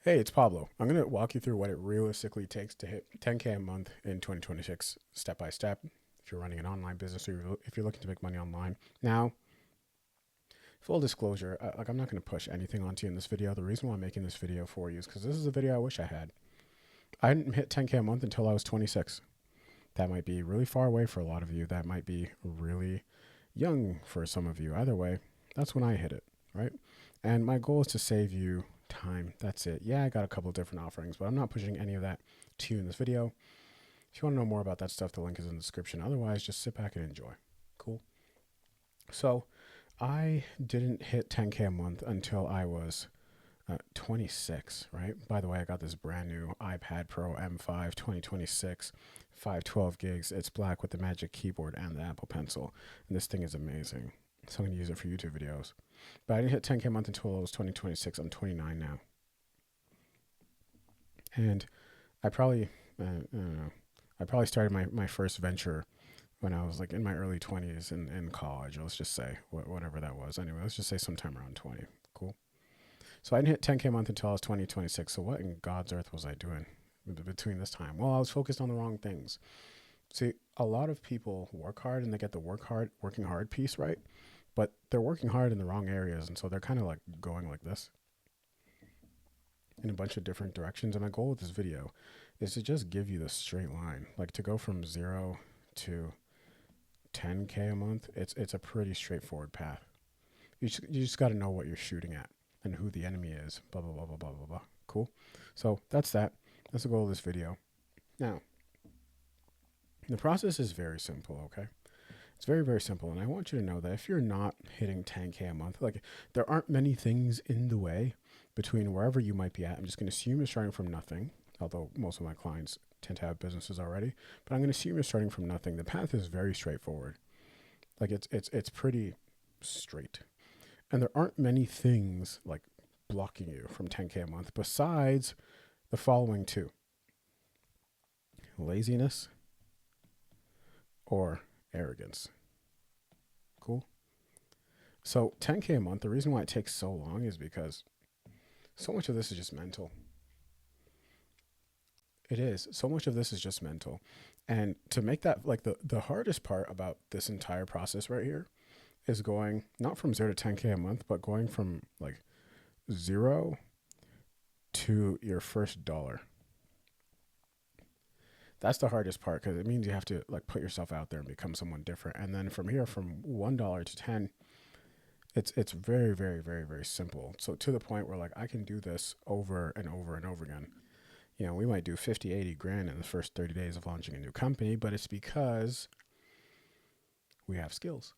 Hey, it's Pablo. I'm going to walk you through what it realistically takes to hit 10K a month in 2026, step by step. If you're running an online business or if you're looking to make money online. Now, full disclosure, I'm not going to push anything onto you in this video. The reason why I'm making this video for you is because this is a video I wish I had. I didn't hit 10K a month until I was 26. That might be really far away for a lot of you. That might be really young for some of you. Either way, that's when I hit it, right? And my goal is to save you time. That's it. Yeah, I got a couple of different offerings, but I'm not pushing any of that to you in this video. If you want to know more about that stuff, the link is in the description. Otherwise, just sit back and enjoy. Cool. So I didn't hit 10K a month until I was 26, right? By the way, I got this brand new iPad Pro M5 2026, 512 gigs. It's black with the Magic Keyboard and the Apple Pencil. And this thing is amazing. So I'm going to use it for YouTube videos. But I didn't hit 10K a month until I was 2026. I'm 29 now. And I probably, I don't know, I probably started my first venture when I was like in my early 20s in college. Let's just say, whatever that was. Anyway, let's just say sometime around 20. Cool. So I didn't hit 10K a month until I was 2026. So what in God's earth was I doing between this time? Well, I was focused on the wrong things. See, a lot of people work hard and they get the working hard piece right, but they're working hard in the wrong areas. And so they're kind of like going like this in a bunch of different directions. And my goal with this video is to just give you the straight line, like to go from 0 to 10K a month. It's a pretty straightforward path. You just got to know what you're shooting at and who the enemy is. Blah blah blah blah blah blah blah. Cool. So that's that. That's the goal of this video. Now, the process is very simple. Okay, it's very very simple, and I want you to know that if you're not hitting 10K a month, like there aren't many things in the way between wherever you might be at. I'm just going to assume you're starting from nothing. Although most of my clients tend to have businesses already, but I'm going to assume you're starting from nothing. The path is very straightforward. Like it's pretty straight. And there aren't many things like blocking you from 10K a month besides the following two: laziness or arrogance. Cool. So 10K a month, the reason why it takes so long is because so much of this is just mental. It is. So much of this is just mental. And to make that like the hardest part about this entire process right here is going not from 0 to 10K a month, but going from like 0 to your first dollar. That's the hardest part because it means you have to like put yourself out there and become someone different. And then from here, from $1 to 10, it's very very very very simple. So to the point where like I can do this over and over and over again. You know, we might do 50, 80 grand in the first 30 days of launching a new company, but it's because we have skills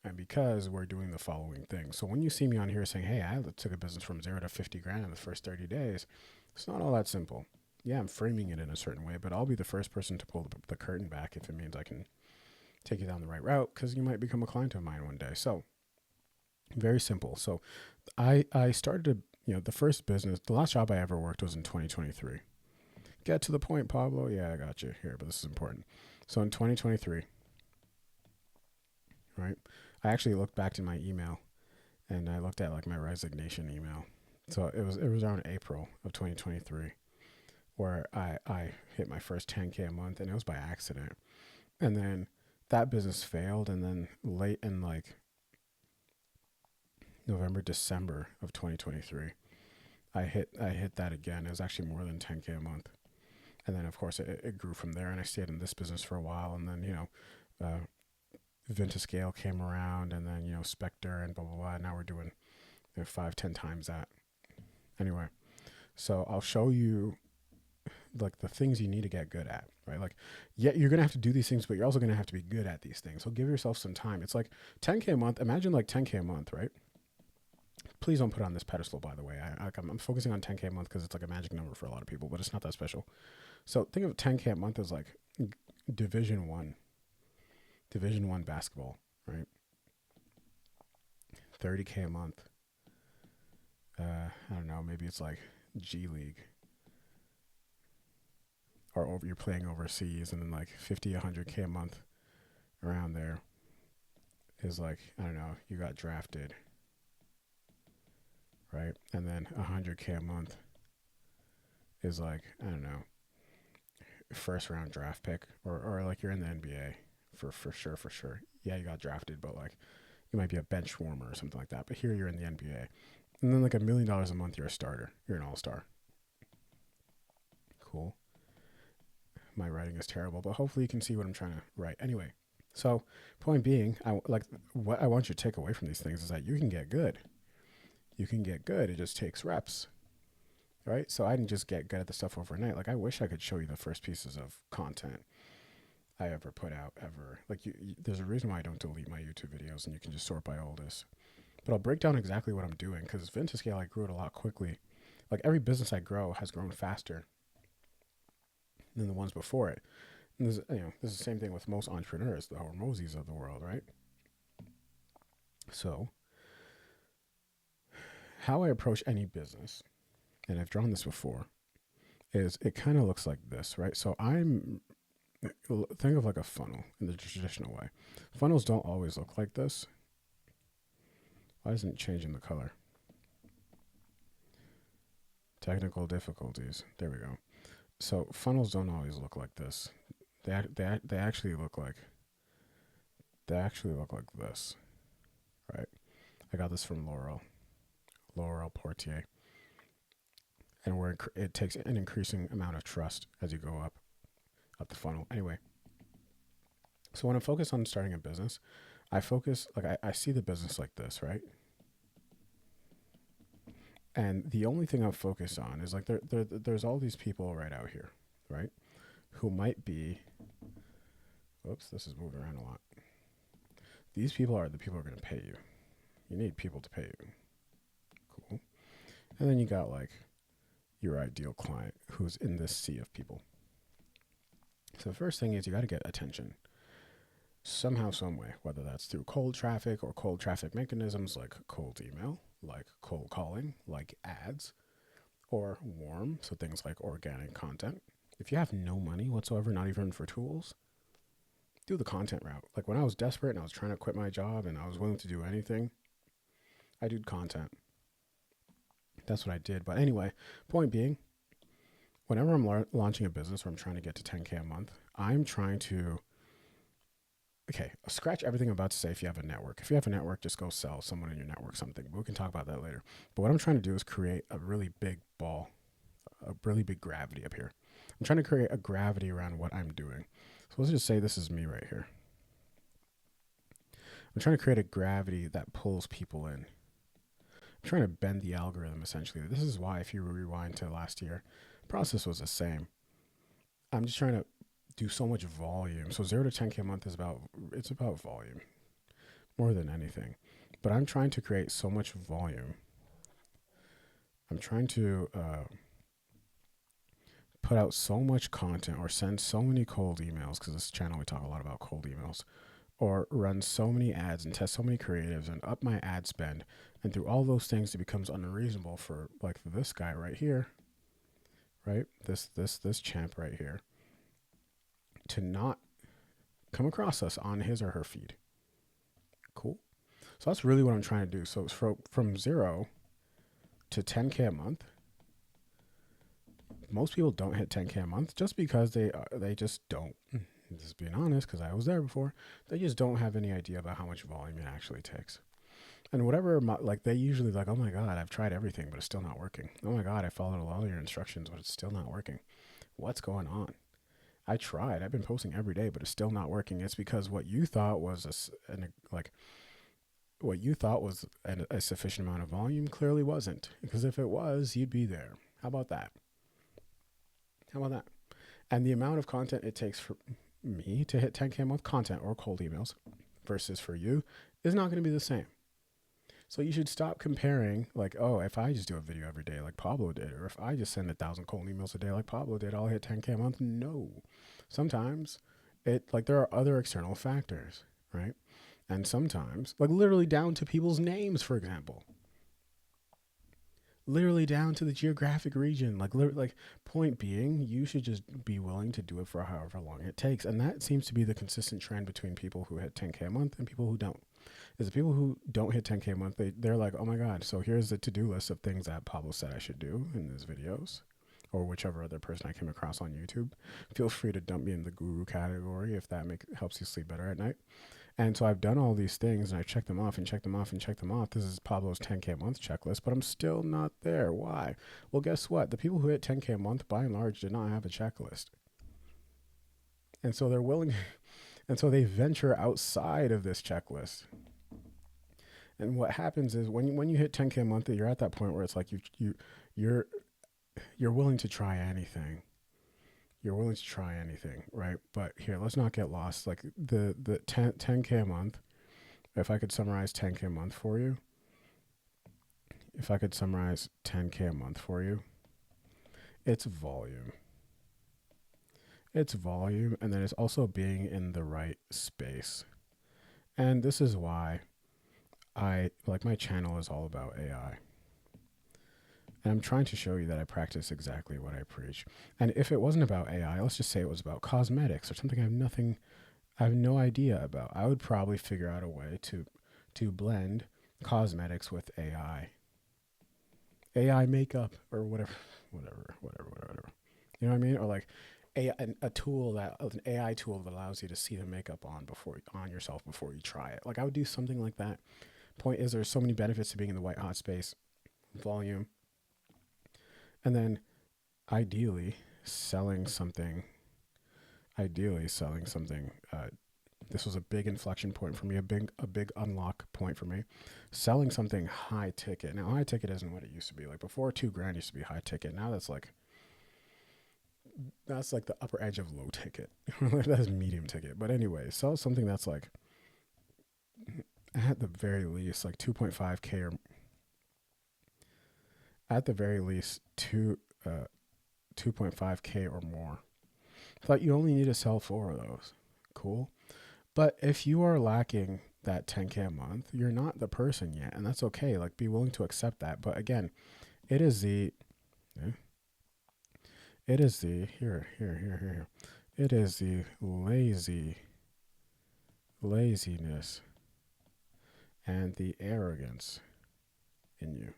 and because we're doing the following things. So when you see me on here saying, hey, I took a business from 0 to 50 grand in the first 30 days, it's not all that simple. Yeah, I'm framing it in a certain way, but I'll be the first person to pull the curtain back if it means I can take you down the right route because you might become a client of mine one day. So very simple. So I started, the first business, the last job I ever worked was in 2023. Get to the point, Pablo. Yeah, I got you here, but this is important. So in 2023, right, I actually looked back in my email and I looked at like my resignation email. So it was around April of 2023 where I hit my first 10K a month, and it was by accident. And then that business failed, and then late in like November, December of 2023, I hit that again. It was actually more than 10K a month. And then of course it grew from there, and I stayed in this business for a while, and then uh, Vintascale came around, and then Spectre and blah blah blah. And now we're doing 5-10 times that. Anyway, so I'll show you like the things you need to get good at, right? Like, yeah, you're gonna have to do these things, but you're also gonna have to be good at these things. So give yourself some time. It's like 10K a month. Imagine like 10K a month, right? Please don't put it on this pedestal, by the way. I'm focusing on 10K a month because it's like a magic number for a lot of people, but it's not that special. So think of 10K a month as like Division One, Division One basketball, right? 30K a month. I don't know. Maybe it's like G League, or you're playing overseas, and then like 50, 100K a month around there is like, I don't know, you got drafted, right? And then 100K a month is like, I don't know, first round draft pick, or like you're in the NBA for sure, for sure. Yeah, you got drafted, but like you might be a bench warmer or something like that. But here you're in the NBA, and then like $1 million a month, you're a starter. You're an all star. Cool. My writing is terrible, but hopefully you can see what I'm trying to write. Anyway, so point being, what I want you to take away from these things is that you can get good. You can get good. It just takes reps, right? So I didn't just get good at the stuff overnight. Like I wish I could show you the first pieces of content I ever put out ever. Like there's a reason why I don't delete my YouTube videos, and you can just sort by oldest. But I'll break down exactly what I'm doing because Vintascale, I grew it a lot quickly. Like every business I grow has grown faster than the ones before it. And this is the same thing with most entrepreneurs, the Hormozis of the world, right? So how I approach any business, and I've drawn this before, is it kind of looks like this, right? So think of like a funnel in the traditional way. Funnels don't always look like this. Why isn't it changing the color? Technical difficulties. There we go. So funnels don't always look like this. They actually look like this, right? I got this from Laurel Portier, and it takes an increasing amount of trust as you go up the funnel. Anyway, so when I'm focused on starting a business, I see the business like this, right? And the only thing I'm focused on is like there's all these people right out here, right? Who might be, whoops, this is moving around a lot. These people are the people who are going to pay you. You need people to pay you. Cool. And then you got like your ideal client who's in this sea of people. So the first thing is you got to get attention somehow, some way, whether that's through cold traffic or cold traffic mechanisms like cold email, like cold calling, like ads, or warm, so things like organic content. If you have no money whatsoever, not even for tools, do the content route. Like when I was desperate and I was trying to quit my job and I was willing to do anything, I did content. That's what I did. But anyway, point being, whenever I'm launching a business or I'm trying to get to 10K a month, I'm trying to, okay, scratch everything I'm about to say. If you have a network, just go sell someone in your network something. But we can talk about that later. But what I'm trying to do is create a really big ball, a really big gravity up here. I'm trying to create a gravity around what I'm doing. So let's just say this is me right here. I'm trying to create a gravity that pulls people in. I'm trying to bend the algorithm essentially. This is why, if you rewind to last year, the process was the same. I'm just trying to do so much volume. So 0 to 10K a month is about volume more than anything. But I'm trying to create so much volume. I'm trying to put out so much content or send so many cold emails, because this channel we talk a lot about cold emails, or run so many ads and test so many creatives and up my ad spend, and through all those things it becomes unreasonable for like this guy right here, right? This champ right here to not come across us on his or her feed. Cool. So that's really what I'm trying to do. So from 0 to 10K a month, most people don't hit 10K a month just because they just don't. Just being honest, because I was there before, they just don't have any idea about how much volume it actually takes. And whatever, like they usually like, oh my God, I've tried everything, but it's still not working. Oh my God, I followed a lot of your instructions, but it's still not working. What's going on? I tried. I've been posting every day, but it's still not working. It's because what you thought was a sufficient amount of volume clearly wasn't. Because if it was, you'd be there. How about that? And the amount of content it takes for me to hit 10K a month, content or cold emails, versus for you is not going to be the same. So you should stop comparing, like, oh, if I just do a video every day like Pablo did, or if I just send 1,000 cold emails a day like Pablo did, I'll hit 10K a month. No. Sometimes there are other external factors, right? And sometimes, like literally down to people's names, for example. Literally down to the geographic region. Like point being, you should just be willing to do it for however long it takes. And that seems to be the consistent trend between people who hit 10K a month and people who don't. Is the people who don't hit 10K a month, they're like, oh my God, so here's the to-do list of things that Pablo said I should do in his videos. or whichever other person I came across on YouTube. Feel free to dump me in the guru category if that helps you sleep better at night. And so I've done all these things and I checked them off and checked them off and checked them off. This is Pablo's 10K a month checklist, but I'm still not there. Why? Well, guess what? The people who hit 10K a month by and large did not have a checklist. And so they're willing, and so they venture outside of this checklist. And what happens is when you hit 10K a month, you're at that point where it's like you're willing to try anything. You're willing to try anything, right? But here, let's not get lost. Like the 10K a month, if I could summarize 10K a month for you, it's volume. It's volume, and then it's also being in the right space. And this is why my channel is all about AI. And I'm trying to show you that I practice exactly what I preach. And if it wasn't about AI, let's just say it was about cosmetics or something I have no idea about, I would probably figure out a way to blend cosmetics with AI makeup or whatever. You know what I mean? Or like an AI tool that allows you to see the makeup on yourself before you try it. Like I would do something like that. Point is, there's so many benefits to being in the white hot space. Volume, and then ideally selling something. This was a big inflection point for me, a big unlock point for me. Selling something high ticket. Now, high ticket isn't what it used to be. Like before, $2,000 used to be high ticket. Now that's like the upper edge of low ticket. That's medium ticket. But anyway, sell something that's like at the very least like 2.5K or at the very least 2.5K or more. But you only need to sell 4 of those. Cool. But if you are lacking that 10K a month, you're not the person yet, and that's okay. Like, be willing to accept that. But again, it is the laziness and the arrogance in you,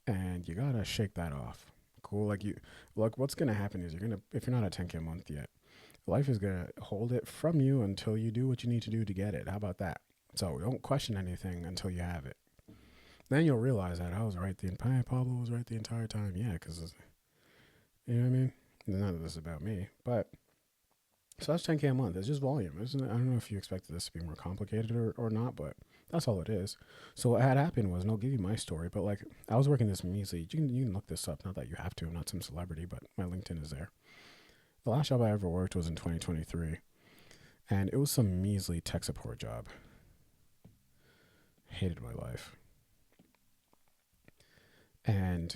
and you gotta shake that off. Cool. Like what's gonna happen is if you're not at 10K a month yet, life is gonna hold it from you until you do what you need to do to get it. How about that? So don't question anything until you have it. Then you'll realize that I was right. Pablo was right the entire time. Yeah, because you know what I mean. None of this is about me, but so that's 10K a month. It's just volume, isn't it? I don't know if you expected this to be more complicated or not, but that's all it is. So what had happened was, and I'll give you my story, but like I was working this measly. You can look this up. Not that you have to. I'm not some celebrity, but my LinkedIn is there. The last job I ever worked was in 2023, and it was some measly tech support job. Hated my life. And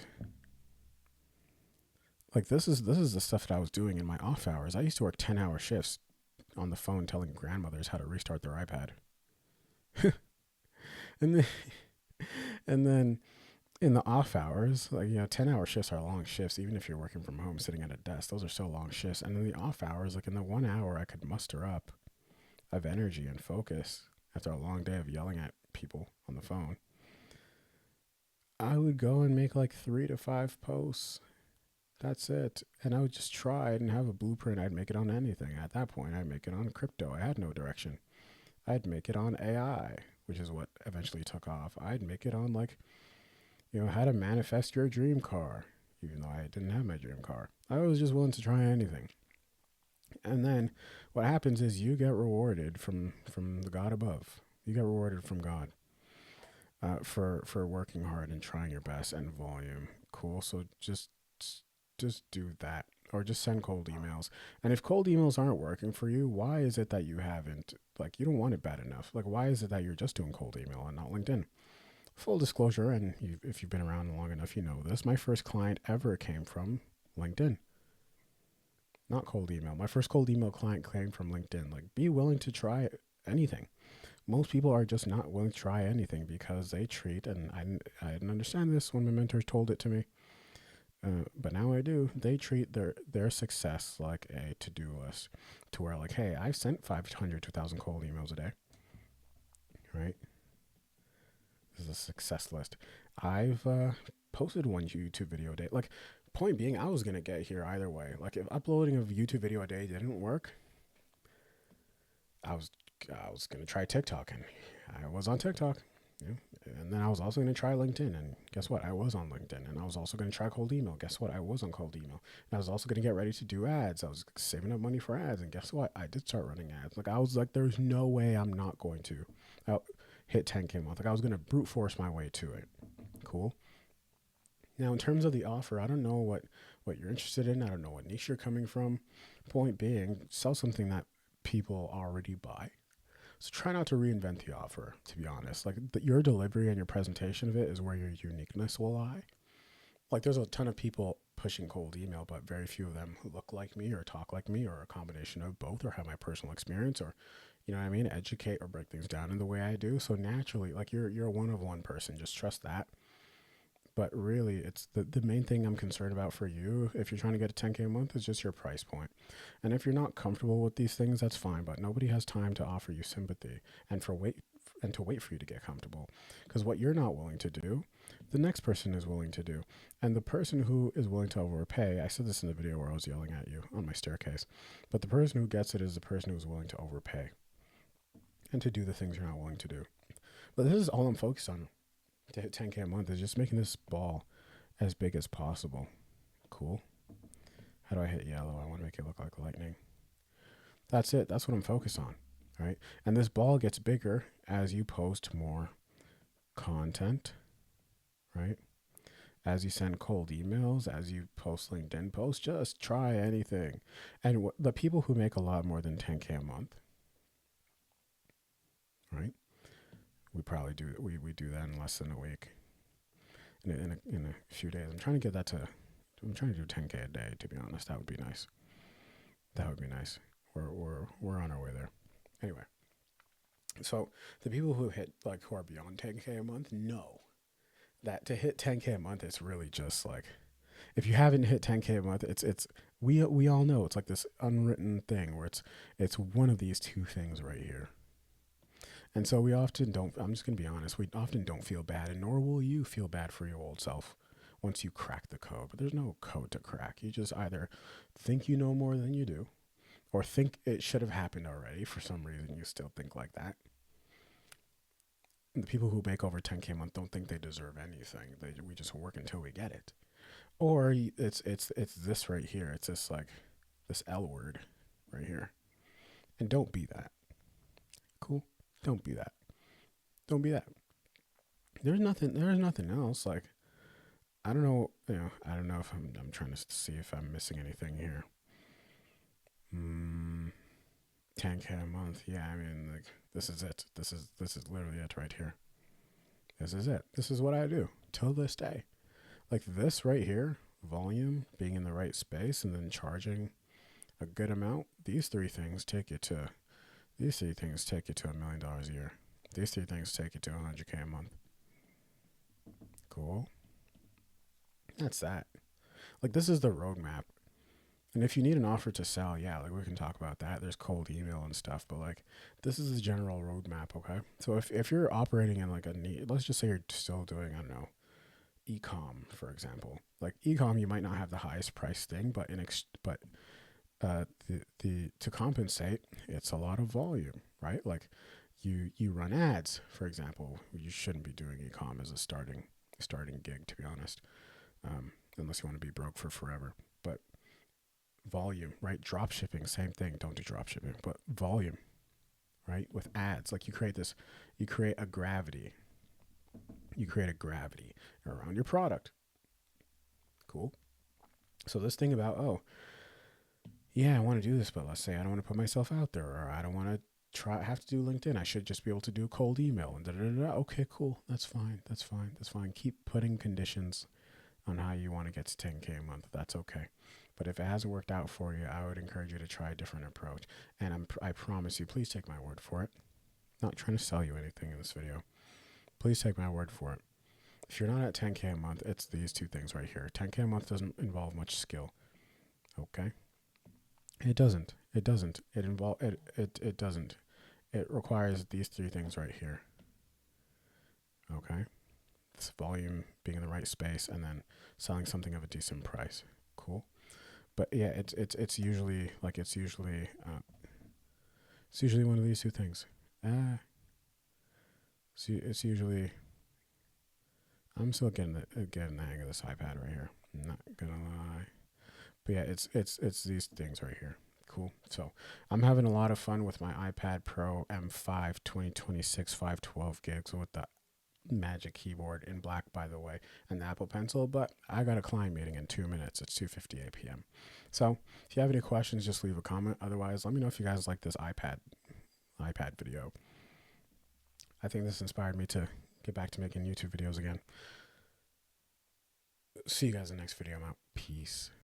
like this is the stuff that I was doing in my off hours. I used to work 10-hour shifts on the phone telling grandmothers how to restart their iPad. and then in the off hours, like 10-hour shifts are long shifts, even if you're working from home sitting at a desk. Those are so long shifts. And in the off hours, like in the 1 hour I could muster up of energy and focus after a long day of yelling at people on the phone, I would go and make like 3 to 5 posts. That's it. And I would just try it and have a blueprint. I'd make it on anything. At that point, I'd make it on crypto. I had no direction. I'd make it on AI, which is what eventually took off. I'd make it on like, how to manifest your dream car, even though I didn't have my dream car. I was just willing to try anything. And then what happens is you get rewarded from the God above. You get rewarded from God for working hard and trying your best and volume. Cool. So just do that, or just send cold emails. And if cold emails aren't working for you, why is it that you haven't, like, you don't want it bad enough? Like, why is it that you're just doing cold email and not LinkedIn? Full disclosure, and if you've been around long enough, you know this. My first client ever came from LinkedIn, not cold email. My first cold email client came from LinkedIn. Like, be willing to try anything. Most people are just not willing to try anything because they treat, and I didn't understand this when my mentors told it to me, but now I do. They treat their success like a to-do list, to where like, hey, I've sent 500 to 1,000 cold emails a day, right? This is a success list. I've posted one YouTube video a day. Like, Point being, I was gonna get here either way. Like if uploading a YouTube video a day didn't work, I was I was gonna try TikTok, and I was on TikTok. Yeah. And then I was also gonna try LinkedIn, and guess what? I was on LinkedIn, and I was also gonna try cold email. Guess what? I was on cold email, and I was also gonna get ready to do ads. I was saving up money for ads, and guess what? I did start running ads. Like I was like, there's no way I'm not going to hit 10K a month. Like I was gonna brute force my way to it. Cool. Now, in terms of the offer, I don't know what you're interested in. I don't know what niche you're coming from. Point being, sell something that people already buy. So try not to reinvent the offer, to be honest. Like your delivery and your presentation of it is where your uniqueness will lie. Like there's a ton of people pushing cold email, but very few of them who look like me or talk like me or a combination of both or have my personal experience or, you know what I mean, educate or break things down in the way I do. So naturally, like you're a one of one person. Just trust that. But really, it's the main thing I'm concerned about for you, if you're trying to get a 10K a month, is just your price point. And if you're not comfortable with these things, that's fine. But nobody has time to offer you sympathy and to wait for you to get comfortable. Because what you're not willing to do, the next person is willing to do. And the person who is willing to overpay, I said this in the video where I was yelling at you on my staircase, but the person who gets it is the person who's willing to overpay and to do the things you're not willing to do. But this is all I'm focused on to hit 10K a month, is just making this ball as big as possible. Cool. How do I hit yellow? I want to make it look like lightning. That's it. That's what I'm focused on, right? And this ball gets bigger as you post more content, right? As you send cold emails, as you post LinkedIn posts, just try anything. And the people who make a lot more than 10K a month, right? We probably do. We do that in less than a week. In a few days, I'm trying to do 10K a day. To be honest, that would be nice. That would be nice. We're on our way there. Anyway, so the people who are beyond 10K a month know that to hit 10K a month, it's really just like, if you haven't hit 10K a month, we all know it's like this unwritten thing where it's one of these two things right here. And so we often don't, I'm just going to be honest, we often don't feel bad, and nor will you feel bad for your old self once you crack the code. But there's no code to crack. You just either think you know more than you do, or think it should have happened already. For some reason, you still think like that. And the people who make over 10K a month don't think they deserve anything. We just work until we get it. Or it's this right here. It's this like this L word right here. And don't be that. Cool? Don't be that. Don't be that. There's nothing else. Like, I don't know, I don't know if I'm trying to see if I'm missing anything here. 10K a month. Yeah, I mean, like, this is it. This is literally it right here. This is it. This is what I do till this day. Like this right here, volume, being in the right space, and then charging a good amount. These three things take you to $1 million a year. These three things take you to 100K a month. Cool. That's that. Like, this is the roadmap. And if you need an offer to sell, yeah, like we can talk about that. There's cold email and stuff, but like this is the general roadmap, okay? So if you're operating in like let's just say you're still doing, I don't know, e-com, for example. Like e-com, you might not have the highest price thing, but to compensate, it's a lot of volume, right? Like you run ads, for example. You shouldn't be doing e-com as a starting gig, to be honest, unless you want to be broke for forever. But volume, right? Drop shipping, same thing. Don't do drop shipping, but volume, right? With ads, like you create a gravity. You create a gravity around your product. Cool. So this thing about, oh, yeah, I want to do this, but let's say I don't want to put myself out there, or I don't want to have to do LinkedIn. I should just be able to do cold email and da-da-da-da. Okay, cool. That's fine. Keep putting conditions on how you want to get to 10K a month. That's okay. But if it hasn't worked out for you, I would encourage you to try a different approach. And I promise you, please take my word for it. I'm not trying to sell you anything in this video. Please take my word for it. If you're not at 10K a month, it's these two things right here. 10K a month doesn't involve much skill. Okay? It doesn't. It doesn't. It doesn't. It requires these three things right here. Okay? widths, volume, being in the right space, and then selling something of a decent price. Cool. But yeah, it's usually it's usually one of these two things. It's usually, I'm still getting the hang of this iPad right here. I'm not gonna lie. But yeah, it's these things right here. Cool. So I'm having a lot of fun with my iPad Pro M5 2026 512 gigs with the Magic Keyboard in black, by the way, and the Apple Pencil. But I got a client meeting in 2 minutes. It's 2:58 p.m. So if you have any questions, just leave a comment. Otherwise, let me know if you guys like this iPad video. I think this inspired me to get back to making YouTube videos again. See you guys in the next video. I'm out. Peace.